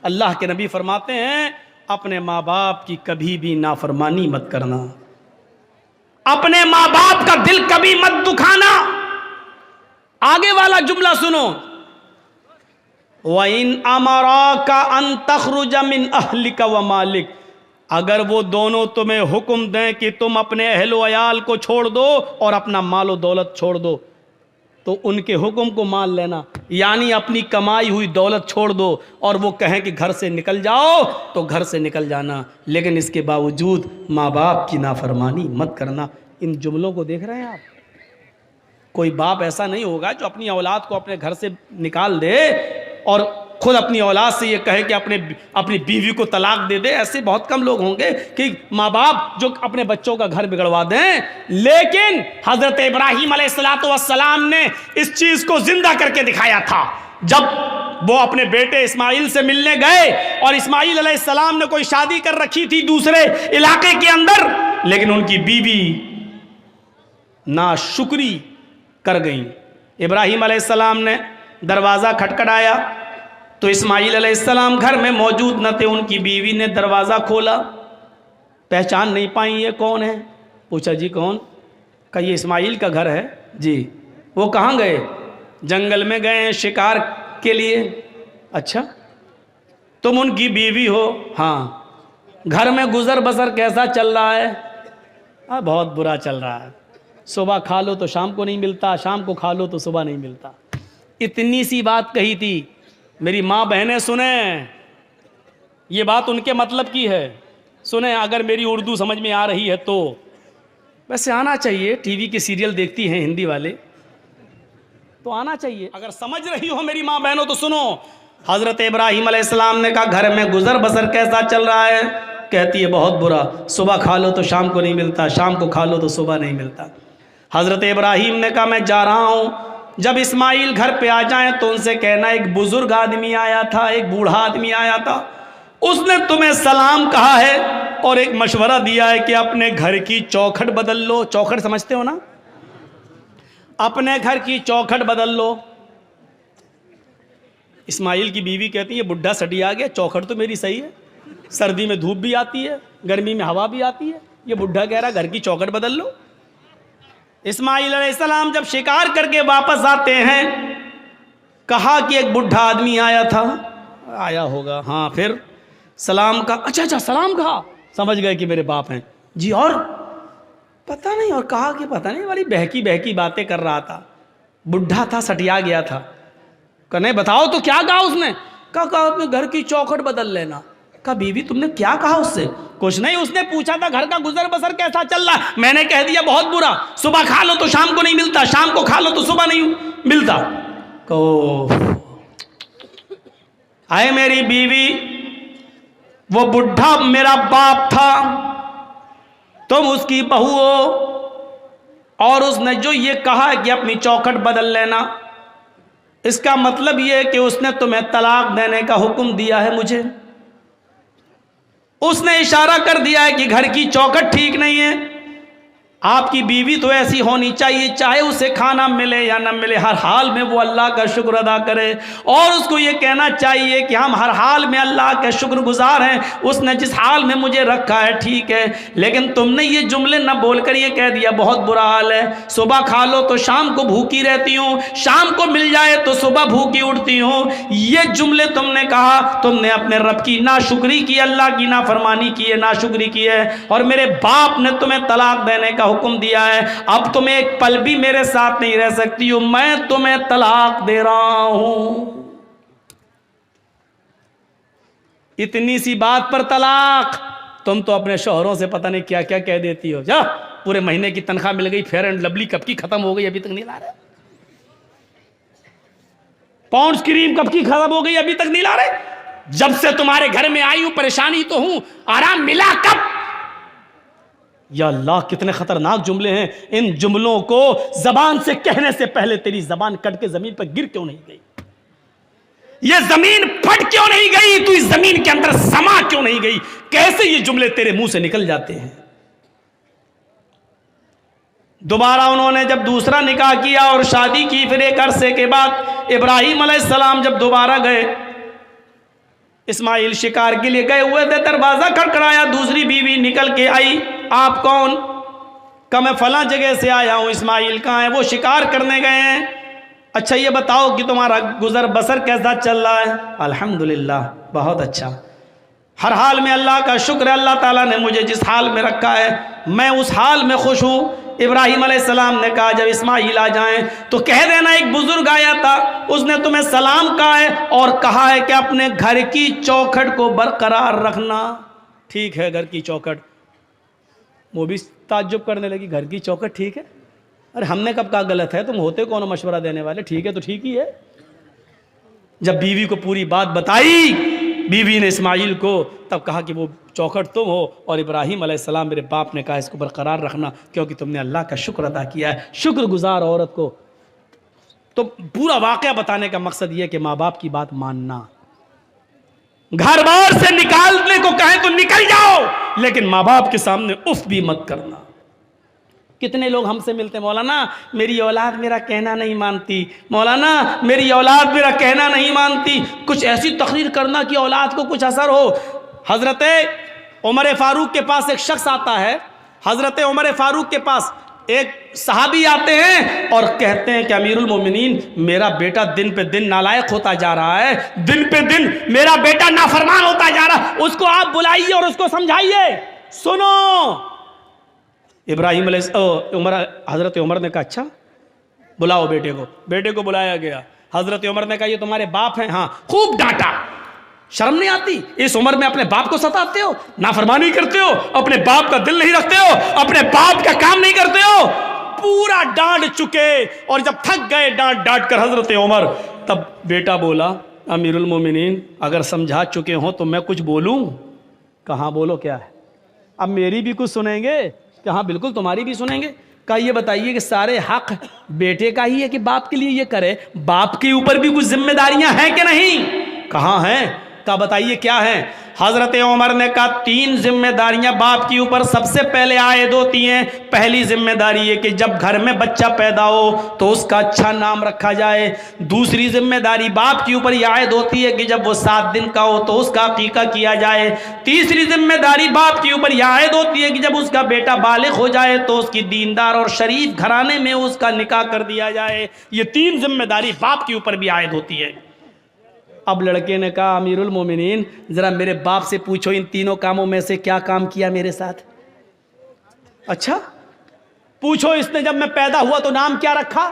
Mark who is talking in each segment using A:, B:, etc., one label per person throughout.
A: अल्लाह के नबी फरमाते हैं अपने माँ बाप की कभी भी नाफरमानी मत करना, अपने माँ बाप का दिल कभी मत दुखाना। आगे वाला जुमला सुनो, वइन अमरा का अन तखरुज मिन अहलिका व मालिक, अगर वो दोनों तुम्हें हुक्म दें कि तुम अपने अहलो अयाल को छोड़ दो और अपना मालो दौलत छोड़ दो, तो उनके हुक्म को मान लेना, यानी अपनी कमाई हुई दौलत छोड़ दो और वो कहें कि घर से निकल जाओ तो घर से निकल जाना, लेकिन इसके बावजूद माँ बाप की नाफरमानी मत करना। इन जुमलों को देख रहे हैं आप? कोई बाप ऐसा नहीं होगा जो अपनी औलाद को अपने घर से निकाल दे और खुद अपनी औलाद से ये कहे कि अपनी बीवी को तलाक दे दे। ऐसे बहुत कम लोग होंगे कि माँ बाप जो अपने बच्चों का घर बिगड़वा दें। लेकिन हजरत इब्राहीम अलैहिस्सलाम ने इस चीज को जिंदा करके दिखाया था। जब वो अपने बेटे इस्माइल से मिलने गए और इस्माइल अलैहिस्सलाम ने कोई शादी कर रखी थी दूसरे इलाके के अंदर, लेकिन उनकी बीवी नाशुक्री कर गई। इब्राहीम अलैहिस्सलाम ने दरवाज़ा खटखटाया तो इस्माइल अलैहिस्सलाम घर में मौजूद न थे। उनकी बीवी ने दरवाज़ा खोला, पहचान नहीं पाई ये कौन है। पूछा जी कौन? कहा ये इस्माइल का घर है जी। वो कहाँ गए? जंगल में गए हैं शिकार के लिए। अच्छा, तुम उनकी बीवी हो? हाँ। घर में गुजर बसर कैसा चल रहा है? बहुत बुरा चल रहा है। सुबह खा लो तो शाम को नहीं मिलता, शाम को खा लो तो सुबह नहीं मिलता। इतनी सी बात कही थी। मेरी माँ बहनें सुने, ये बात उनके मतलब की है, सुने। अगर मेरी उर्दू समझ में आ रही है तो, वैसे आना चाहिए, टीवी के सीरियल देखती हैं हिंदी वाले तो आना चाहिए। अगर समझ रही हो मेरी माँ बहनों तो सुनो। हजरत इब्राहीम अलैहिस्सलाम ने कहा घर में गुजर बसर कैसा चल रहा है? कहती है बहुत बुरा, सुबह खा लो तो शाम को नहीं मिलता, शाम को खा लो तो सुबह नहीं मिलता। हजरत इब्राहीम ने कहा मैं जा रहा हूँ, जब इस्माइल घर पे आ जाएं तो उनसे कहना एक बुजुर्ग आदमी आया था, एक बूढ़ा आदमी आया था, उसने तुम्हें सलाम कहा है और एक मशवरा दिया है कि अपने घर की चौखट बदल लो। चौखट समझते हो ना? अपने घर की चौखट बदल लो। इस्माइल की बीवी कहती है बुढ़ा सटी आ गया, चौखट तो मेरी सही है, सर्दी में धूप भी आती है, गर्मी में हवा भी आती है, ये बुढ़ा कह रहा घर की चौखट बदल लो। इस्माइल अलैहिस्सलाम जब शिकार करके वापस आते हैं, कहा कि एक बुढ़ा आदमी आया था। आया होगा, हाँ। फिर सलाम का, अच्छा सलाम कहा, समझ गए कि मेरे बाप हैं जी। और पता नहीं, और कहा कि पता नहीं वाली बहकी बहकी बातें कर रहा था, बुढ़ा था, सटिया गया था। कहने बताओ तो क्या कहा उसने? कहा अपने घर की चौखट बदल लेना। कहा बीवी तुमने क्या कहा उससे? कुछ नहीं, उसने पूछा था घर का गुजर बसर कैसा चल रहा, मैंने कह दिया बहुत बुरा, सुबह खा लो तो शाम को नहीं मिलता, शाम को खा लो तो सुबह नहीं मिलता। कहो आए मेरी बीवी, वो बुढ़ा मेरा बाप था, तुम उसकी बहू हो और उसने जो ये कहा कि अपनी चौखट बदल लेना, इसका मतलब ये है कि उसने तुम्हें तलाक देने का हुक्म दिया है मुझे। उसने इशारा कर दिया है कि घर की चौखट ठीक नहीं है। आपकी बीवी तो ऐसी होनी चाहिए, चाहे उसे खाना मिले या न मिले, हर हाल में वो अल्लाह का शुक्र अदा करे और उसको ये कहना चाहिए कि हम हर हाल में अल्लाह के शुक्रगुजार हैं, उसने जिस हाल में मुझे रखा है ठीक है। लेकिन तुमने ये जुमले न बोलकर ये कह दिया बहुत बुरा हाल है, सुबह खा लो तो शाम को भूखी रहती हूँ, शाम को मिल जाए तो सुबह भूखी उठती हूँ। ये जुमले तुमने कहा, तुमने अपने रब की नाशुक्री की, अल्लाह की नाफरमानी की है, नाशुक्री की है और मेरे बाप ने तुम्हें तलाक देने का हुक्म दिया है। अब तुम एक पल भी मेरे साथ नहीं रह सकती हो, मैं तुम्हें तलाक दे रहा हूं। इतनी सी बात पर तलाक? तुम तो अपने शौहरों से पता नहीं क्या क्या कह देती हो। जा, पूरे महीने की तनख्वाह मिल गई, फेयर एंड लवली कब की खत्म हो गई, अभी तक नहीं ला रहे। पाउंड्स क्रीम कब की खत्म हो गई, अभी तक नहीं ला रहे। जब से तुम्हारे घर में आई हूं परेशानी तो हूं, आराम मिला कब? या अल्लाह, कितने खतरनाक जुमले हैं। इन जुमलों को जबान से कहने से पहले तेरी जबान कट के जमीन पर गिर क्यों नहीं गई? ये जमीन फट क्यों नहीं गई? तू इस जमीन के अंदर समा क्यों नहीं गई? कैसे ये जुमले तेरे मुंह से निकल जाते हैं? दोबारा उन्होंने जब दूसरा निकाह किया और शादी की, फिर एक अरसे के बाद इब्राहीम अलैहिस्सलाम जब दोबारा गए, इस्माइल शिकार के लिए गए हुए थे, दरवाजा खड़खड़ाया, दूसरी बीवी निकल के आई। आप कौन? कहा मैं फलां जगह से आया हूं। इस्माइल कहाँ है? वो शिकार करने गए हैं। अच्छा ये बताओ कि तुम्हारा गुजर बसर कैसा चल रहा है? अल्हम्दुलिल्लाह, बहुत अच्छा, हर हाल में अल्लाह का शुक्र है, अल्लाह ताला ने मुझे जिस हाल में रखा है मैं उस हाल में खुश हूँ। इब्राहिम अलैहिस्सलाम ने कहा जब इस्माइल आ जाएं तो कह देना एक बुजुर्ग आया था, उसने तुम्हें सलाम कहा है और कहा है कि अपने घर की चौखट को बरकरार रखना। ठीक है, घर की चौखट। वो भी ताज्जुब करने लगी, घर की चौखट ठीक है? अरे हमने कब कहा गलत है? तुम होते कौन हो मशवरा देने वाले? ठीक है तो ठीक ही है। जब बीवी को पूरी बात बताई बीवी ने इस्माइल को, तब कहा कि वो चौखट तुम हो और इब्राहिम अलैहिस्सलाम मेरे बाप ने कहा इसको बरकरार रखना क्योंकि तुमने अल्लाह का शुक्र अदा किया है। शुक्रगुजार औरत को तो पूरा वाक़या बताने का मकसद यह कि माँ बाप की बात मानना। घर बार से निकालने को कहें तो निकल जाओ, लेकिन माँ बाप के सामने उफ भी मत करना। कितने लोग हमसे मिलते, मौलाना मेरी औलाद मेरा कहना नहीं मानती, मौलाना मेरी औलाद मेरा कहना नहीं मानती। कुछ ऐसी तकरीर करना कि औलाद को कुछ असर हो। हज़रत उमर फारूक के पास एक शख्स आता है, हज़रत उमर फारूक के पास एक सहाबी आते हैं और कहते हैं कि अमीरुल मोमिनीन मेरा बेटा दिन पे दिन नालायक होता जा रहा है, दिन पे दिन मेरा बेटा नाफरमान होता जा रहा है, उसको आप बुलाइए और उसको समझाइए। सुनो, इब्राहिम हज़रत उमर ने कहा अच्छा बुलाओ बेटे को। बेटे को बुलाया गया। हज़रत उमर ने कहा ये तुम्हारे बाप हैं? हाँ। खूब डांटा, शर्म नहीं आती? इस उम्र में अपने बाप को सताते हो, नाफरमानी करते हो, अपने बाप का दिल नहीं रखते हो, अपने बाप का काम नहीं करते हो। पूरा डांट चुके और जब थक गए डांट डांट कर हज़रत उमर, तब बेटा बोला अमीरुल मोमिनीन अगर समझा चुके हो तो मैं कुछ बोलूं? कहाँ बोलो क्या है? अब मेरी भी कुछ सुनेंगे? कहाँ बिल्कुल तुम्हारी भी सुनेंगे। कहा ये बताइए कि सारे हक बेटे का ही है कि बाप के लिए ये करे? बाप के ऊपर भी कुछ जिम्मेदारियां हैं कि नहीं? कहाँ हैं? कहा बताइए क्या है? हज़रत उमर ने कहा 3 जिम्मेदारियां बाप के ऊपर सबसे पहले आयद होती हैं। पहली जिम्मेदारी है कि जब घर में बच्चा पैदा हो तो उसका अच्छा नाम रखा जाए। दूसरी जिम्मेदारी बाप के ऊपर यह आयद होती है कि जब वो 7 दिन का हो तो उसका अकीका किया जाए। तीसरी जिम्मेदारी बाप के ऊपर यह आयद होती है कि जब उसका बेटा बालिग हो जाए तो उसकी दीनदार और शरीफ घराने में उसका निकाह कर दिया जाए। ये 3 जिम्मेदारी बाप के ऊपर भी आयद होती है। अब लड़के ने कहा अमीरुल मोमिनीन जरा मेरे बाप से पूछो इन तीनों कामों में से क्या काम किया मेरे साथ? अच्छा पूछो इसने जब मैं पैदा हुआ तो नाम क्या रखा?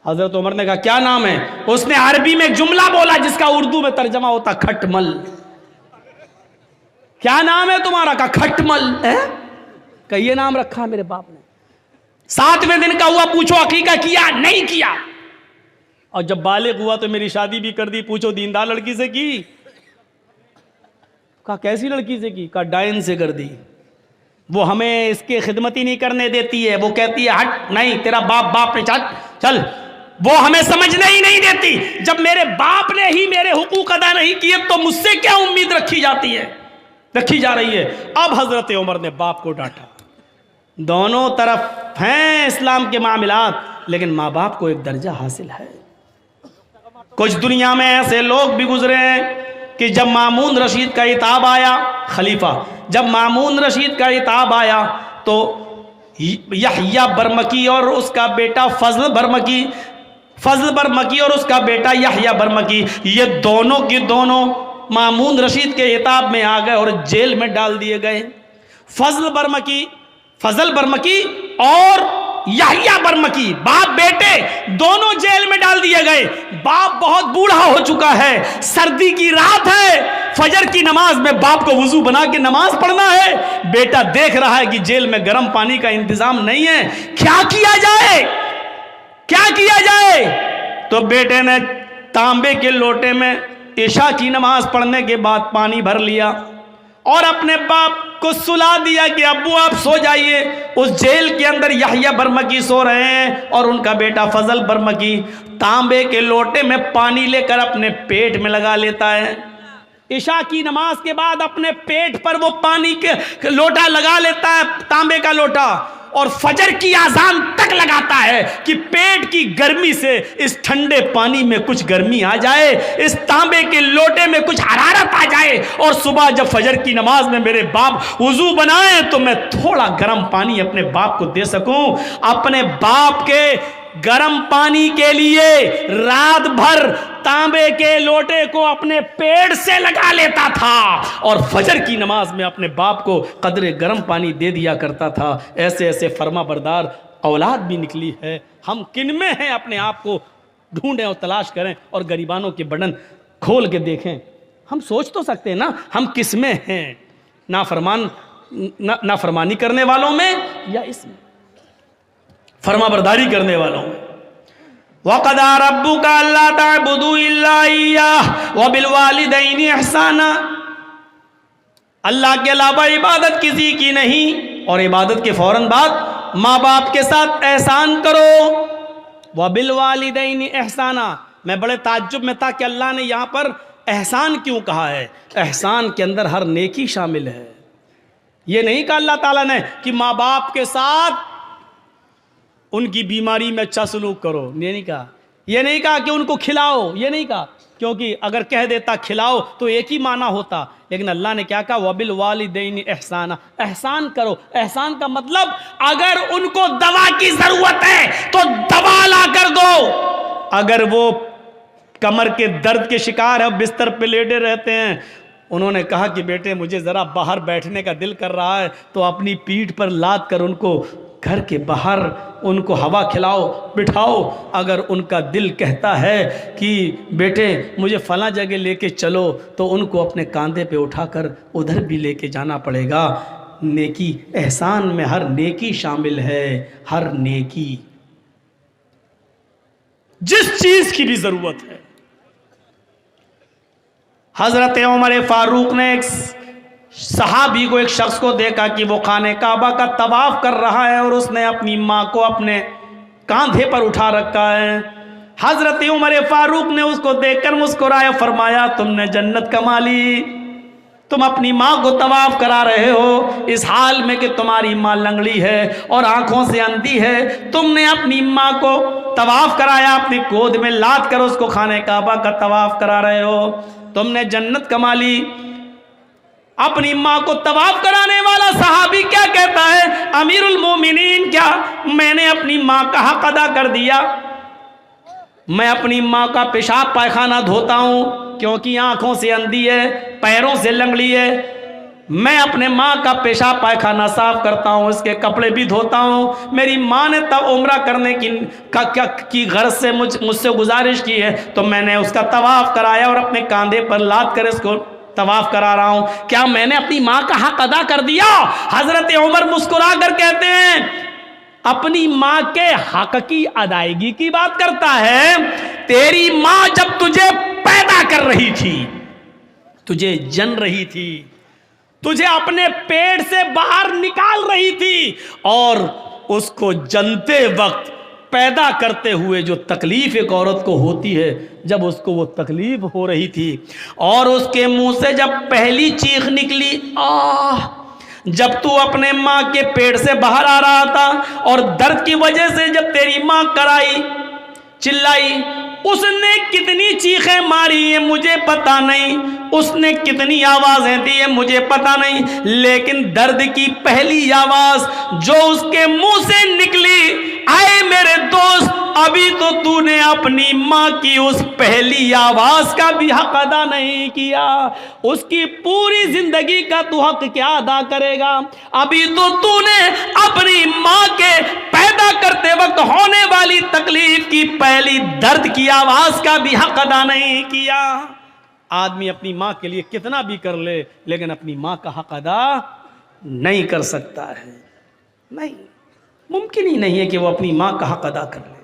A: हजरत उमर ने कहा क्या नाम है? उसने अरबी में एक जुमला बोला जिसका उर्दू में तर्जमा होता खटमल। क्या नाम है तुम्हारा? का खटमल है। का ये नाम रखा मेरे बाप ने। 7वें दिन का हुआ, पूछो अकीका किया? नहीं किया। और जब बालिग हुआ तो मेरी शादी भी कर दी, पूछो दीनदार लड़की से की? कहा कैसी लड़की से की? कहा डायन से कर दी। वो हमें इसके खिदमत ही नहीं करने देती है, वो कहती है हट नहीं तेरा बाप ने चल, वो हमें समझने ही नहीं देती। जब मेरे बाप ने ही मेरे हुकूक अदा नहीं किए तो मुझसे क्या उम्मीद रखी जा रही है। अब हजरत उमर ने बाप को डांटा। दोनों तरफ हैं इस्लाम के मामलात, लेकिन माँ बाप को एक दर्जा हासिल है। कुछ दुनिया में ऐसे लोग भी गुजरे हैं कि जब मामून रशीद का इताब आया, खलीफा जब मामून रशीद का इताब आया तो यहया बरमकी और उसका बेटा फजल बरमकी और उसका बेटा यहया बरमकी, ये दोनों के दोनों मामून रशीद के इताब में आ गए और जेल में डाल दिए गए। फजल बरमकी और यहया बरमकी बाप बेटे दोनों जेल में डाल दिए गए। बाप बहुत बूढ़ा हो चुका है, सर्दी की रात है, फजर की नमाज में बाप को वुजू बना के नमाज पढ़ना है। बेटा देख रहा है कि जेल में गर्म पानी का इंतजाम नहीं है, क्या किया जाए? तो बेटे ने तांबे के लोटे में इशा की नमाज पढ़ने के बाद पानी भर लिया और अपने बाप को सुला दिया कि अब्बू आप सो जाइए। उस जेल के अंदर यहया बरमकी सो रहे हैं और उनका बेटा फजल बरमकी तांबे के लोटे में पानी लेकर अपने पेट में लगा लेता है। इशा की नमाज के बाद अपने पेट पर वो पानी के लोटा लगा लेता है, तांबे का लोटा, और फजर की आजान तक लगाता है कि पेट की गर्मी से इस ठंडे पानी में कुछ गर्मी आ जाए, इस तांबे के लोटे में कुछ हरारत आ जाए, और सुबह जब फजर की नमाज में मेरे बाप वुजू बनाए तो मैं थोड़ा गर्म पानी अपने बाप को दे सकूं। अपने बाप के गर्म पानी के लिए रात भर तांबे के लोटे को अपने पेट से लगा लेता था और फजर की नमाज में अपने बाप को कदरे गर्म पानी दे दिया करता था। ऐसे ऐसे फर्मा बरदार औलाद भी निकली है। हम किन में हैं, अपने आप को ढूंढें और तलाश करें और गरीबानों के बटन खोल के देखें। हम सोच तो सकते हैं ना हम किस में हैं, नाफरमानी करने वालों में या इसमें फर्मा बरदारी करने वालों में। वक़दा रब्बुका अल्ला ताबुदू इल्ला इय्याह व बिल वालिदैनि इहसाना, अल्लाह के अलावा इबादत किसी की नहीं, और इबादत के फौरन बाद माँ बाप के साथ एहसान करो। व बिल वालिदैनि इहसाना, मैं बड़े ताज्जुब में था कि अल्लाह ने यहाँ पर एहसान क्यों कहा है। एहसान के अंदर हर नेकी शामिल है। ये नहीं कहा अल्लाह ताला ने कि माँ बाप के साथ उनकी बीमारी में अच्छा सलूक करो, ये नहीं कहा। ये नहीं कहा कि उनको खिलाओ, ये नहीं कहा, क्योंकि अगर कह देता खिलाओ तो एक ही माना होता। लेकिन अल्लाह ने क्या कहा, वबिल वालिदैनि एहसाना, एहसान करो। एहसान का मतलब अगर उनको दवा की जरूरत है तो दवा ला कर दो। अगर वो कमर के दर्द के शिकार है, बिस्तर पे लेटे रहते हैं, उन्होंने कहा कि बेटे मुझे ज़रा बाहर बैठने का दिल कर रहा है, तो अपनी पीठ पर लाद कर उनको घर के बाहर उनको हवा खिलाओ, बिठाओ। अगर उनका दिल कहता है कि बेटे मुझे फला जगह लेके चलो, तो उनको अपने कंधे पे उठाकर उधर भी लेके जाना पड़ेगा। नेकी, एहसान में हर नेकी शामिल है, हर नेकी, जिस चीज की भी जरूरत है। हजरत उमर फारूक ने एक सहाबी को, एक शख्स को देखा कि वो खाने काबा का तवाफ कर रहा है और उसने अपनी माँ को अपने कांधे पर उठा रखा है। हजरत उमर फारूक ने उसको देखकर मुस्कुराया, फरमाया तुमने जन्नत कमा ली, तुम अपनी माँ को तवाफ करा रहे हो इस हाल में कि तुम्हारी माँ लंगड़ी है और आंखों से अंधी है। तुमने अपनी माँ को तवाफ कराया, अपनी गोद में लाद कर उसको खाने काबा का तवाफ करा रहे हो, तुमने जन्नत कमा ली। अपनी माँ को तवाफ कराने वाला सहाबी क्या कहता है, अमीरुल मोमिनीन, क्या मैंने अपनी माँ का हक अदा कर दिया? मैं अपनी माँ का पेशाब पायखाना धोता हूँ क्योंकि आंखों से अंधी है, पैरों से लंगड़ी है। मैं अपने माँ का पेशाब पायखाना साफ करता हूँ, इसके कपड़े भी धोता हूँ। मेरी माँ ने तब उम्रा करने की गर्ज से मुझसे गुजारिश की है, तो मैंने उसका तवाफ कराया और अपने कंधे पर लाद कर इसको तवाफ करा रहा हूँ। क्या मैंने अपनी माँ का हक अदा कर दिया? हजरत उमर मुस्कुरा कर कहते हैं, अपनी माँ के हक की अदायगी की बात करता है। तेरी माँ जब तुझे पैदा कर रही थी, तुझे जन रही थी, तुझे अपने पेट से बाहर निकाल रही थी, और उसको जनते वक्त पैदा करते हुए जो तकलीफ एक औरत को होती है, जब उसको वो तकलीफ हो रही थी और उसके मुंह से जब पहली चीख निकली, आह, जब तू अपने माँ के पेट से बाहर आ रहा था और दर्द की वजह से जब तेरी माँ कराई, चिल्लाई, उसने कितनी चीखें मारी है मुझे पता नहीं, उसने कितनी आवाजें दी है मुझे पता नहीं, लेकिन दर्द की पहली आवाज जो उसके मुंह से निकली, आए मेरे दोस्त, अभी तो तूने अपनी माँ की उस पहली आवाज का भी हक अदा नहीं किया। उसकी पूरी जिंदगी का तू हक क्या अदा करेगा? अभी तो तूने अपनी माँ के पैदा करते वक्त होने वाली तकलीफ की पहली दर्द की आवाज का भी हक अदा नहीं किया। आदमी अपनी माँ के लिए कितना भी कर ले, लेकिन अपनी माँ का हक अदा नहीं कर सकता है। नहीं, मुमकिन ही नहीं है कि वो अपनी माँ का हक अदा कर ले।